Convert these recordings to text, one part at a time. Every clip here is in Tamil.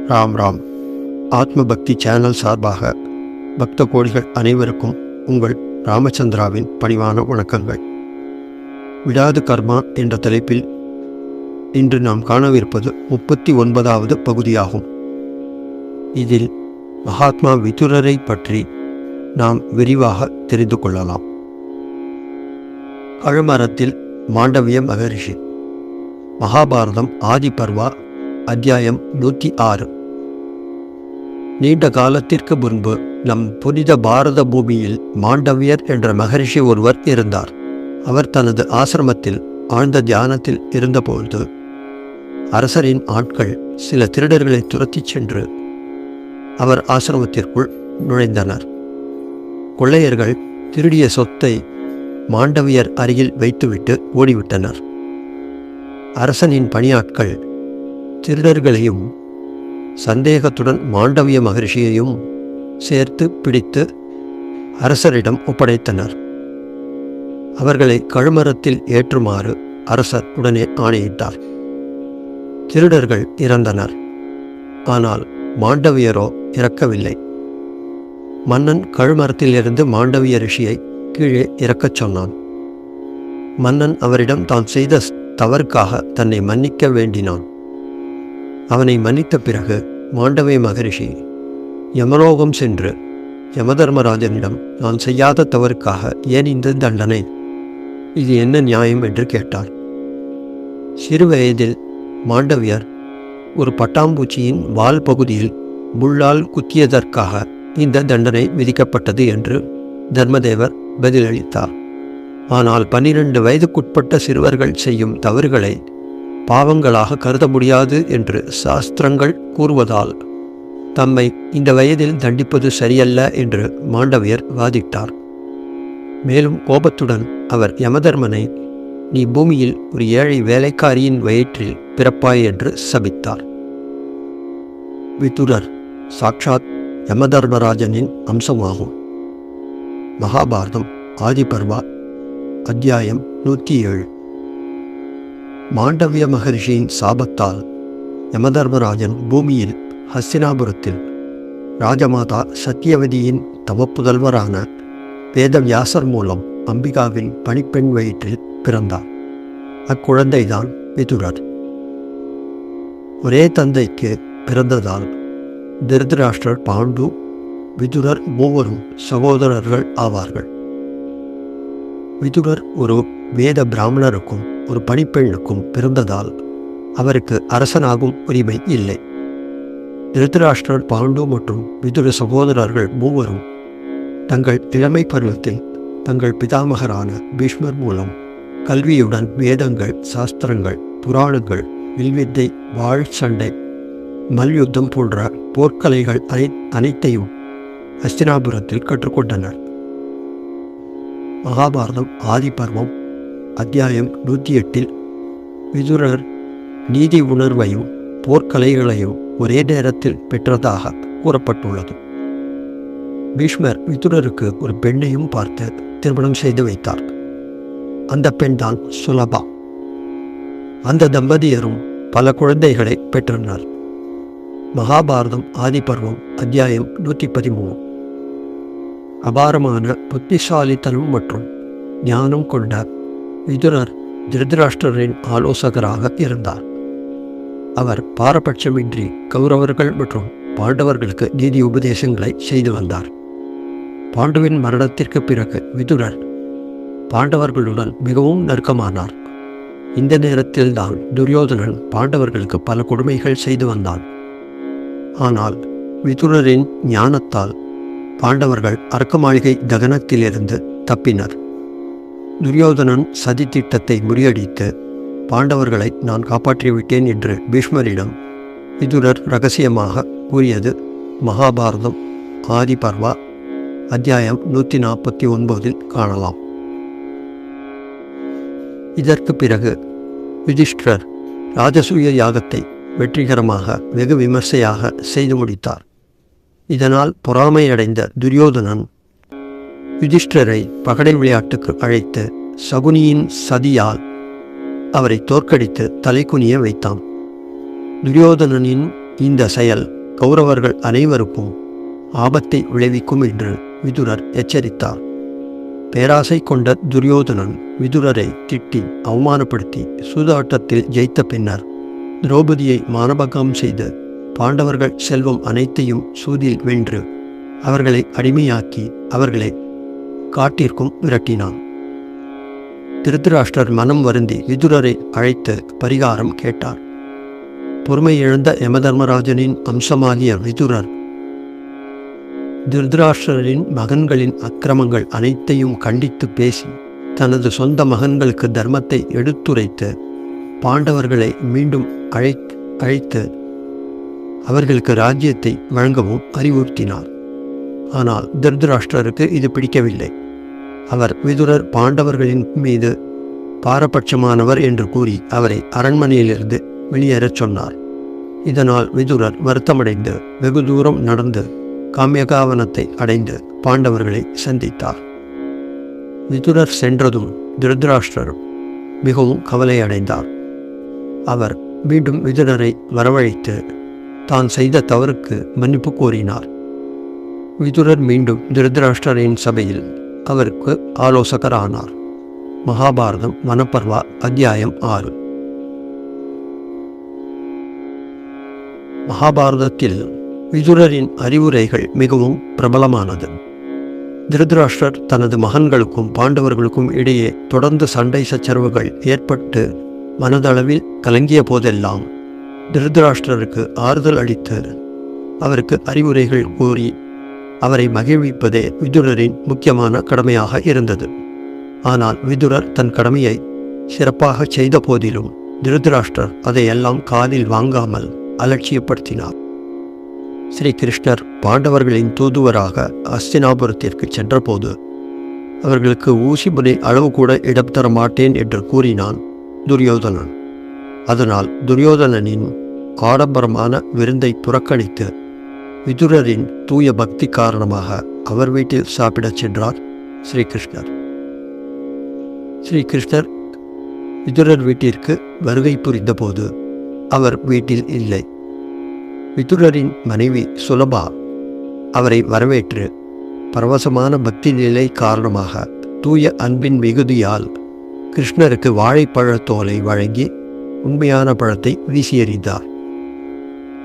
ராம் ராம். ஆத்ம பக்தி சேனல் சார்பாக பக்த கோடிகள் அனைவருக்கும் உங்கள் ராமச்சந்திராவின் பணிவான வணக்கங்கள். விடாது கர்மா என்ற தலைப்பில் இன்று நாம் காணவிருப்பது 39வது பகுதியாகும். இதில் மகாத்மா விதுரரை பற்றி நாம் விரிவாக தெரிந்து கொள்ளலாம். கழுமரத்தில் மாண்டவிய மகரிஷி. மகாபாரதம் ஆதி பர்வா அத்தியாயம் 106. நீண்ட காலத்திற்கு முன்பு நம் புனித பாரத பூமியில் மாண்டவியர் என்ற மகரிஷி ஒருவர் இருந்தார். அவர் தனது ஆசிரமத்தில் ஆழ்ந்த தியானத்தில் இருந்தபோது அரசரின் ஆட்கள் சில திருடர்களை துரத்திச் சென்று அவர் ஆசிரமத்திற்குள் நுழைந்தனர். கொள்ளையர்கள் திருடிய சொத்தை மாண்டவியர் அருகில் வைத்துவிட்டு ஓடிவிட்டனர். அரசனின் பணியாட்கள் திருடர்களையும் சந்தேகத்துடன் மாண்டவிய மகரிஷியையும் சேர்த்து பிடித்து அரசரிடம் ஒப்படைத்தனர். அவர்களை கழுமரத்தில் ஏற்றுமாறு அரசர் உடனே ஆணையிட்டார். திருடர்கள் இறந்தனர். ஆனால் மாண்டவியரோ இறக்கவில்லை. மன்னன் கழுமரத்திலிருந்து மாண்டவிய ரிஷியை கீழே இறக்கச் சொன்னான். மன்னன் அவரிடம் தான் செய்த தவறுக்காக தன்னை மன்னிக்க வேண்டினான். அவனை மன்னித்த பிறகு மாண்டவிய மகரிஷி யமலோகம் சென்று யமதர்மராஜனிடம் நான் செய்யாத தவறுக்காக ஏன் இந்த தண்டனை, இது என்ன நியாயம் என்று கேட்டார். சிறு வயதில் மாண்டவியர் ஒரு பட்டாம்பூச்சியின் வால் பகுதியில் முள்ளால் குத்தியதற்காக இந்த தண்டனை விதிக்கப்பட்டது என்று தர்மதேவர் பதிலளித்தார். ஆனால் 12 வயதுக்குட்பட்ட சிறுவர்கள் செய்யும் தவறுகளை பாவங்களாக கருத முடியாது என்று சாஸ்திரங்கள் கூறுவதால் தம்மை இந்த வயதில் தண்டிப்பது சரியல்ல என்று மாண்டவியர் வாதிட்டார். மேலும் கோபத்துடன் அவர் யமதர்மனை நீ பூமியில் ஒரு ஏழை வேலைக்காரியின் வயிற்றில் பிறப்பாய் என்று சபித்தார். விதுரர் சாட்சாத் யமதர்மராஜனின் அம்சமாகும். மகாபாரதம் ஆதிபர்வா அத்தியாயம் 107. மாண்டவிய மகரிஷியின் சாபத்தால் யமதர்மராஜன் பூமியில் ஹஸ்தினாபுரத்தில் ராஜமாதா சத்தியவதியின் தவப்புதல்வரான வேதவியாசர் மூலம் அம்பிகாவின் பணிப்பெண் வயிற்றில் பிறந்தார். அக்குழந்தைதான் விதுரர். ஒரே தந்தைக்கு பிறந்ததால் திருதராஷ்டிரர், பாண்டு, விதுரர் மூவரும் சகோதரர்கள் ஆவார்கள். விதுரர் ஒரு வேத பிராமணருக்கும் ஒரு பணிப்பெண்ணுக்கும் பிறந்ததால் அவருக்கு அரசனாகும் உரிமை இல்லை. திருதராஷ்டிரர், பாண்டு மற்றும் விதுர சகோதரர்கள் மூவரும் தங்கள் இளமை பருவத்தில் தங்கள் பிதாமகரான பீஷ்மர் மூலம் கல்வியுடன் வேதங்கள், சாஸ்திரங்கள், புராணங்கள், வில்வித்தை, வாழ் சண்டை, மல்யுத்தம் போன்ற போர்க்கலைகள் அனைத்தையும் ஹஸ்தினாபுரத்தில் கற்றுக்கொண்டனர். மகாபாரதம் ஆதிபர்வம் அத்தியாயம் 108 விதுரர் நீதி உணர்வையும் போர்க்கலைகளையும் ஒரே நேரத்தில் பெற்றதாக கூறப்பட்டுள்ளது. பீஷ்மர் விதுரருக்கு ஒரு பெண்ணையும் பார்த்து திருமணம் செய்து வைத்தார். அந்த பெண்தான் சுலபா. அந்த தம்பதியரும் பல குழந்தைகளை பெற்றனர். மகாபாரதம் ஆதிபர்வம் அத்தியாயம் 113. அபாரமான புத்திசாலித்தனம் மற்றும் ஞானம் கொண்ட விதுரர் திருதராஷ்டிரரின் ஆலோசகராக இருந்தார். அவர் பாரபட்சமின்றி கௌரவர்கள் மற்றும் பாண்டவர்களுக்கு நீதி உபதேசங்களை செய்து வந்தார். பாண்டுவின் மரணத்திற்கு பிறகு விதுரர் பாண்டவர்களுடன் மிகவும் நெருக்கமானார். இந்த நேரத்தில்தான் துரியோதனன் பாண்டவர்களுக்கு பல கொடுமைகள் செய்து வந்தான். ஆனால் விதுரரின் ஞானத்தால் பாண்டவர்கள் அரக்க மாளிகை தகனத்திலிருந்து தப்பினர். துரியோதனன் சதி திட்டத்தை முறியடித்து பாண்டவர்களை நான் காப்பாற்றிவிட்டேன் என்று பீஷ்மரிடம் விதுரர் இரகசியமாக கூறியது மகாபாரதம் ஆதிபர்வா அத்தியாயம் 149 காணலாம். இதற்கு பிறகு யுதிஷ்டிரர் ராஜசூய யாகத்தை வெற்றிகரமாக வெகு விமர்சையாக செய்து முடித்தார். இதனால் பொறாமையடைந்த துரியோதனன் யுதிஷ்டிரரை பகடை விளையாட்டுக்கு அழைத்து சகுனியின் சதியால் அவரை தோற்கடித்து தலைக்குனிய வைத்தான். துரியோதனனின் இந்த செயல் கௌரவர்கள் அனைவருக்கும் ஆபத்தை விளைவிக்கும் என்று விதுரர் எச்சரித்தார். பேராசை கொண்ட துரியோதனன் விதுரரை திட்டி அவமானப்படுத்தி சூதாட்டத்தில் ஜெயித்த பின்னர் திரௌபதியை மானபங்கம் செய்து பாண்டவர்கள் செல்வம் அனைத்தையும் சூதில் வென்று அவர்களை அடிமையாக்கி அவர்களை காட்டிற்கும் விரட்டினான். திருதராஷ்டிரர் மனம் வருந்தி விதுரரை அழைத்து பரிகாரம் கேட்டார். பொறுமை இழந்த யமதர்மராஜனின் அம்சமாகிய விதுரர் திருதராஷ்டிரரின் மகன்களின் அக்கிரமங்கள் அனைத்தையும் கண்டித்து பேசி தனது சொந்த மகன்களுக்கு தர்மத்தை எடுத்துரைத்து பாண்டவர்களை மீண்டும் அழைத்து அவர்களுக்கு ராஜ்யத்தை வழங்கவும் அறிவுறுத்தினார். ஆனால் திருதராஷ்டிரருக்கு இது பிடிக்கவில்லை. அவர் விதுரர் பாண்டவர்களின் மீது பாரபட்சமானவர் என்று கூறி அவரை அரண்மனையிலிருந்து வெளியேறச் சொன்னார். இதனால் விதுரர் வருத்தமடைந்து வெகு தூரம் நடந்து காமியகாவனத்தை அடைந்து பாண்டவர்களை சந்தித்தார். விதுரர் சென்றதும் திருதராஷ்டிரர் மிகவும் கவலை அடைந்தார். அவர் மீண்டும் விதுரரை வரவழைத்து தான் செய்த தவறுக்கு மன்னிப்பு கோரினார். விதுரர் மீண்டும் திருதராஷ்டிரரின் சபையில் அவருக்கு ஆலோசகரானார். மகாபாரதம் வனப்பர்வா அத்தியாயம் 6. மகாபாரதத்தில் விதுரரின் அறிவுரைகள் மிகவும் பிரபலமானது. திருதராஷ்டிரர் தனது மகன்களுக்கும் பாண்டவர்களுக்கும் இடையே தொடர்ந்து சண்டை சச்சரவுகள் ஏற்பட்டு மனதளவில் கலங்கிய போதெல்லாம் திருதராஷ்டிரருக்கு ஆறுதல் அளித்து அவருக்கு அறிவுரைகள் கூறி அவரை மகிழ்விப்பதே விதுரரின் முக்கியமான கடமையாக இருந்தது. ஆனால் விதுரர் தன் கடமையை சிறப்பாக செய்த போதிலும் திருதராஷ்டிரர் அதையெல்லாம் காதில் வாங்காமல் அலட்சியப்படுத்தினார். ஸ்ரீ கிருஷ்ணர் பாண்டவர்களின் தூதுவராக அஸ்தினாபுரத்திற்கு சென்றபோது அவர்களுக்கு ஊசி முனை அளவு கூட இடம் தர மாட்டேன் என்று கூறினான் துரியோதனன். அதனால் துரியோதனனின் ஆடம்பரமான விருந்தை புறக்கணித்து விதுரரின் தூய பக்தி காரணமாக அவர் வீட்டில் சாப்பிடச் சென்றார் ஸ்ரீகிருஷ்ணர். ஸ்ரீகிருஷ்ணர் விதுரர் வீட்டிற்கு வருகை புரிந்தபோது அவர் வீட்டில் இல்லை. விதுரரின் மனைவி சுலபா அவரை வரவேற்று பரவசமான பக்தி நிலை காரணமாக தூய அன்பின் மிகுதியால் கிருஷ்ணருக்கு வாழைப்பழத்தோலை வழங்கி உண்மையான பழத்தை வீசி எறிந்தார்.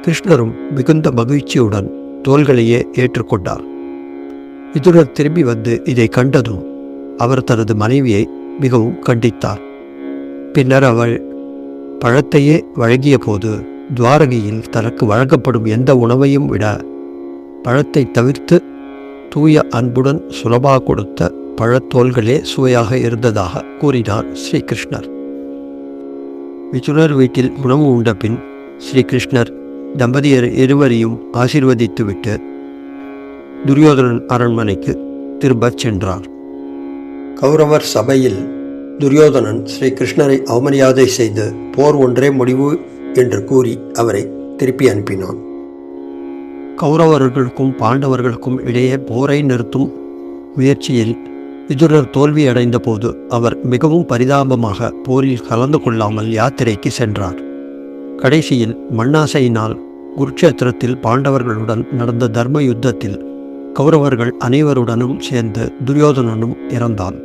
கிருஷ்ணரும் மிகுந்த மகிழ்ச்சியுடன் தோள்களையே ஏற்றுக்கொண்டார். விதுரர் திரும்பி வந்து இதை கண்டதும் அவர் தனது மனைவியை மிகவும் கண்டித்தார். பின்னர் அவள் பழத்தையே வழங்கிய போது துவாரகையில் தனக்கு வழங்கப்படும் எந்த உணவையும் விட பழத்தை தவிர்த்து தூய அன்புடன் சுலபா கொடுத்த பழத்தோள்களே சுவையாக இருந்ததாக கூறினார் ஸ்ரீகிருஷ்ணர். விதுரர் வீட்டில் உணவு உண்ட பின் ஸ்ரீகிருஷ்ணர் தம்பதியர் இருவரையும் ஆசீர்வதித்துவிட்டு துரியோதனன் அரண்மனைக்கு திரும்பச் சென்றார். கௌரவர் சபையில் துரியோதனன் ஸ்ரீகிருஷ்ணரை அவமரியாதை செய்து போர் ஒன்றே முடிவு என்று கூறி அவரை திருப்பி அனுப்பினான். கௌரவர்களுக்கும் பாண்டவர்களுக்கும் இடையே போரை நிறுத்தும் முயற்சியில் விதுரர் தோல்வியடைந்த போது அவர் மிகவும் பரிதாபமாக போரில் கலந்து கொள்ளாமல் யாத்திரைக்கு சென்றார். கடைசியில் மண்ணாசையினால் குருட்சேத்திரத்தில் பாண்டவர்களுடன் நடந்த தர்ம யுத்தத்தில் கௌரவர்கள் அனைவருடனும் சேர்ந்து துரியோதனனும் இறந்தான்.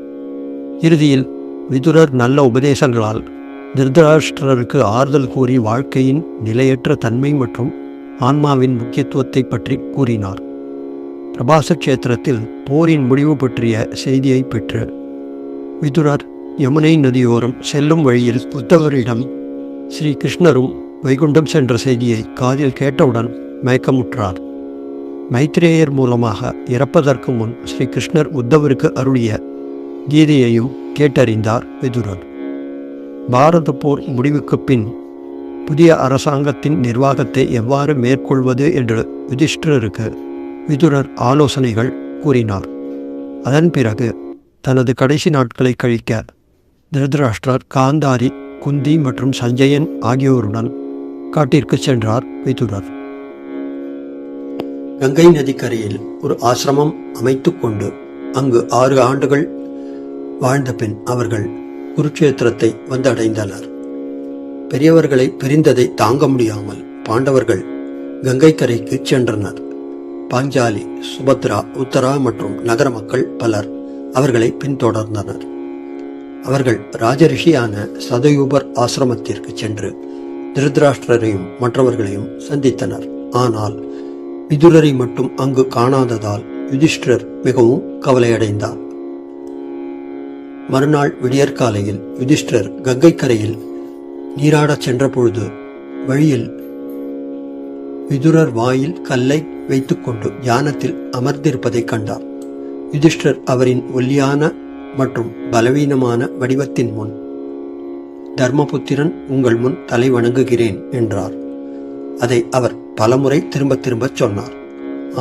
இறுதியில் விதுரர் நல்ல உபதேசங்களால் திருதராஷ்டிரருக்கு ஆறுதல் கூறி வாழ்க்கையின் நிலையற்ற தன்மை மற்றும் ஆன்மாவின் முக்கியத்துவத்தை பற்றி கூறினார். பிரபாச கஷேத்திரத்தில் போரின் முடிவு பற்றிய செய்தியை பெற்று விதுரர் யமுனை நதியோரம் செல்லும் வழியில் உத்தவரிடம் ஸ்ரீ கிருஷ்ணரும் வைகுண்டம் சென்ற செய்தியை காதில் கேட்டவுடன் மயக்கமுற்றார். மைத்ரேயர் மூலமாக இறப்பதற்கு முன் ஸ்ரீ கிருஷ்ணர் உத்தவருக்கு அருளிய கீதையையும் கேட்டறிந்தார் விதுரர். பாரத போர் முடிவுக்கு பின் புதிய அரசாங்கத்தின் நிர்வாகத்தை எவ்வாறு மேற்கொள்வது என்று யுதிஷ்டிரருக்கு விதுரர் ஆலோசனைகள் கூறினார். அதன் பிறகு தனது கடைசி நாட்களை கழிக்க திருதராஷ்டிரர் காந்தாரி, குந்தி மற்றும் சஞ்சயன் ஆகியோருடன் காட்டிற்கு சென்றார் விதுரர். கங்கை நதிக்கரையில் ஒரு ஆசிரமம் அமைத்து கொண்டு அங்கு 6 ஆண்டுகள் வாழ்ந்த பின் அவர்கள் குருட்சேத்திரத்தை வந்தடைந்தனர். பெரியவர்களை பிரிந்ததை தாங்க முடியாமல் பாண்டவர்கள் கங்கை கரைக்கு சென்றனர். பாஞ்சாலி, சுபத்ரா, உத்தரா மற்றும் நகர மக்கள் பலர் அவர்களை பின்தொடர்ந்தனர். அவர்கள் ராஜரிஷியான சதயூபர் ஆசிரமத்திற்கு சென்று திருதராஷ்டிரரையும் மற்றவர்களையும் சந்தித்தனர். ஆனால் விதுரரை மட்டும் அங்கு காணாததால் யுதிஷ்டிரர் மிகவும் கவலையடைந்தார். மறுநாள் விடியற்காலையில் யுதிஷ்டிரர் கங்கை கரையில் நீராடச் சென்ற பொழுது வழியில் விதுரர் வாயில் கல்லை வைத்துக்கொண்டு தியானத்தில் அமர்ந்திருப்பதைக் கண்டார். யுதிஷ்டிரர் அவரின் ஒல்லியான மற்றும் பலவீனமான வடிவத்தின் முன், தர்மபுத்திரன் உங்கள் முன் தலை வணங்குகிறேன் என்றார். அதை அவர் பலமுறை திரும்ப திரும்பச் சொன்னார்.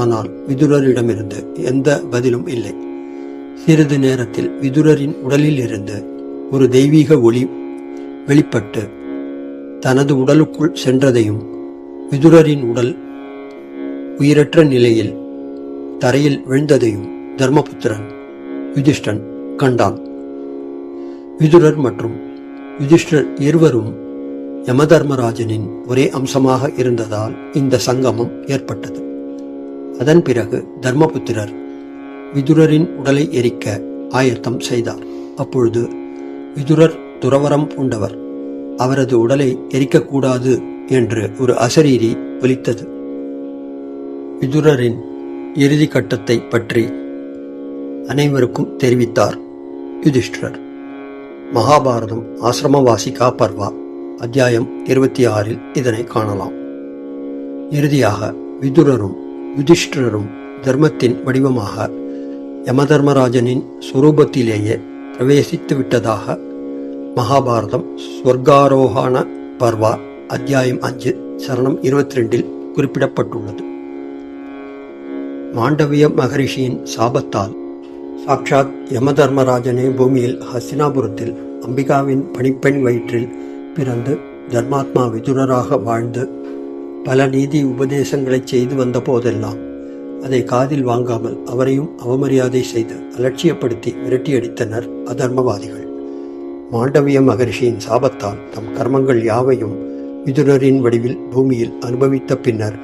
ஆனால் விதுரரிடமிருந்து எந்த பதிலும் இல்லை. சிறிது நேரத்தில் விதுரரின் உடலில் இருந்து ஒரு தெய்வீக ஒளி வெளிப்பட்டு தனது உடலுக்குள் சென்றதையும் விதுரரின் உடல் உயிரற்ற நிலையில் தரையில் விழுந்ததையும் தர்மபுத்திரன் யுதிஷ்டன் கண்டான். விதுரர் மற்றும் யுதிஷ்டர் இருவரும் யமதர்மராஜனின் ஒரே அம்சமாக இருந்ததால் இந்த சங்கமம் ஏற்பட்டது. அதன் பிறகு தர்மபுத்திரர் விதுரரின் உடலை எரிக்க ஆயத்தம் செய்தார். அப்பொழுது விதுரர் துறவரம் பூண்டவர். அவரது உடலை எரிக்கக்கூடாது என்று ஒரு அசரீரி ஒலித்தது. விதுரரின் இறுதி கட்டத்தை பற்றி அனைவருக்கும் தெரிவித்தார் யுதிஷ்டிரர். மகாபாரதம் ஆசிரமவாசிகா பர்வா அத்தியாயம் 26 இதனை காணலாம். இறுதியாக விதுரரும் யுதிஷ்டிரரும் தர்மத்தின் வடிவமாக யமதர்மராஜனின் சுரூபத்திலேயே பிரவேசித்து விட்டதாக மகாபாரதம் ஸ்வர்காரோகான பர்வா அத்தியாயம் 5 சரணம் 22 குறிப்பிடப்பட்டுள்ளது. மாண்டவிய மகரிஷியின் சாபத்தால் சாட்சாத் யமதர்மராஜனே பூமியில் ஹஸ்தினாபுரத்தில் அம்பிகாவின் பணிப்பெண் வயிற்றில் பிறந்து தர்மாத்மா விதுரராக வாழ்ந்து பல நீதி உபதேசங்களை செய்து வந்த போதெல்லாம் அதை காதில் வாங்காமல் அவரையும் அவமரியாதை செய்து அலட்சியப்படுத்தி விரட்டியடித்தனர் அதர்மவாதிகள். மாண்டவிய மகரிஷியின் சாபத்தால் தம் கர்மங்கள் யாவையும் விதுரரின் வடிவில் பூமியில் அனுபவித்த பின்னர்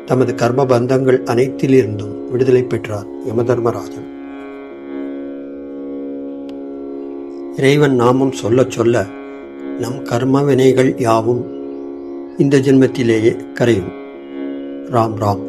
தமது கர்ம பந்தங்கள் அனைத்திலிருந்தும் விடுதலை பெற்றார் யமதர்மராஜன். இறைவன் நாமம் சொல்ல சொல்ல நம் கர்ம வினைகள் யாவும் இந்த ஜென்மத்திலேயே கரையும். ராம் ராம்.